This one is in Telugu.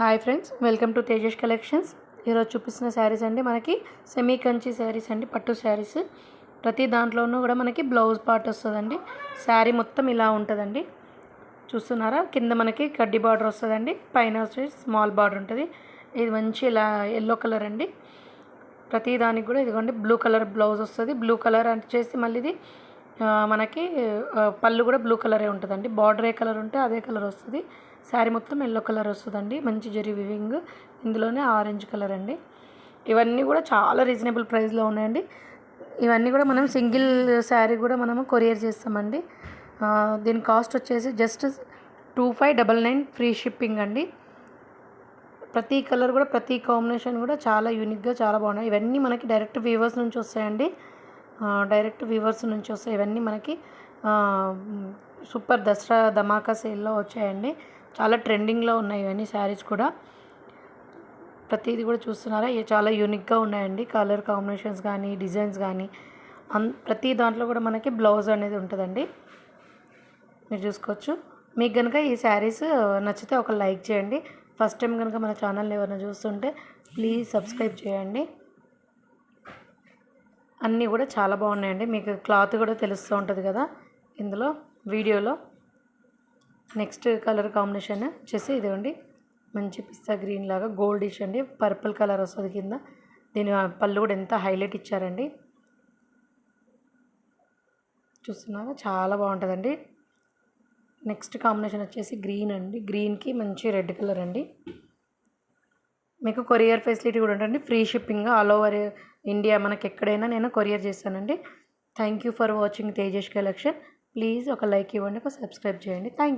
Hi friends, welcome to Tejas collections. ఈరోజు చూపిస్తున్న శారీస్ అండి మనకి సెమీ కంచి శారీస్ అండి, పట్టు శారీస్. ప్రతి దాంట్లోనూ కూడా మనకి బ్లౌజ్ పార్ట్ వస్తుందండి. శారీ మొత్తం ఇలా ఉంటుందండి. చూస్తున్నారా, కింద మనకి కడ్డీ బార్డర్ వస్తుందండి, పైన వచ్చేసి స్మాల్ బార్డర్ ఉంటుంది. ఇది మంచి ఇలా ఎల్లో కలర్ అండి. ప్రతి దానికి కూడా ఇదిగోండి బ్లూ కలర్ బ్లౌజ్ వస్తుంది. బ్లూ కలర్ వచ్చేసి మళ్ళీ ఇది మనకి పళ్ళు కూడా బ్లూ కలరే ఉంటుందండి. బార్డర్ ఏ కలర్ ఉంటే అదే కలర్ వస్తుంది. శారీ మొత్తం ఎల్లో కలర్ వస్తుందండి. మంచి జరీ వివింగ్, ఇందులోనే ఆరెంజ్ కలర్ అండి. ఇవన్నీ కూడా చాలా రీజనబుల్ ప్రైస్లో ఉన్నాయండి. ఇవన్నీ కూడా మనం సింగిల్ శారీ కూడా మనము కొరియర్ చేస్తామండి. దీని కాస్ట్ వచ్చేసి జస్ట్ 2599 ఫ్రీ షిప్పింగ్ అండి. ప్రతి కలర్ కూడా ప్రతి కాంబినేషన్ కూడా చాలా యూనిక్గా చాలా బాగున్నాయి. ఇవన్నీ మనకి డైరెక్ట్ వీవర్స్ నుంచి వస్తాయండి. డైరెక్ట్ వీవర్స్ నుంచి వస్తాయి ఇవన్నీ మనకి. సూపర్ దసరా ధమాకా సేల్లో వచ్చాయండి. చాలా ట్రెండింగ్లో ఉన్నాయి ఇవన్నీ శారీస్ కూడా. ప్రతిదీ కూడా చూస్తున్నారా, చాలా యూనిక్గా ఉన్నాయండి. కలర్ కాంబినేషన్స్ కానీ డిజైన్స్ కానీ ప్రతి దాంట్లో కూడా మనకి బ్లౌజ్ అనేది ఉంటుందండి. మీరు చూసుకోవచ్చు. మీకు కనుక ఈ శారీస్ నచ్చితే ఒక లైక్ చేయండి. ఫస్ట్ టైం కనుక మన ఛానల్ని ఎవరైనా చూస్తుంటే ప్లీజ్ సబ్స్క్రైబ్ చేయండి. అన్నీ కూడా చాలా బాగున్నాయండి. మీకు క్లాత్ కూడా తెలుస్తూ ఉంటుంది కదా ఇందులో వీడియోలో. నెక్స్ట్ కలర్ కాంబినేషన్ వచ్చేసి ఇదిగోండి, మంచి పిస్తా గ్రీన్ లాగా గోల్డిష్ అండి, పర్పుల్ కలర్ వస్తుంది కింద. దీని పళ్ళు కూడా ఎంత హైలైట్ ఇచ్చారండి. చూస్తున్నారా, చాలా బాగుంటుందండి. నెక్స్ట్ కాంబినేషన్ వచ్చేసి గ్రీన్ అండి. గ్రీన్కి మంచి రెడ్ కలర్ అండి. మీకు కొరియర్ ఫెసిలిటీ కూడా ఉంటుంది. Free shipping all over India, మనకి ఎక్కడైనా నేను కొరియర్ చేస్తానండి. Thank you for watching Tejas collection. Please ఒక లైక్ ఇవ్వండి, ఒక సబ్స్క్రైబ్ చేయండి. Thank you.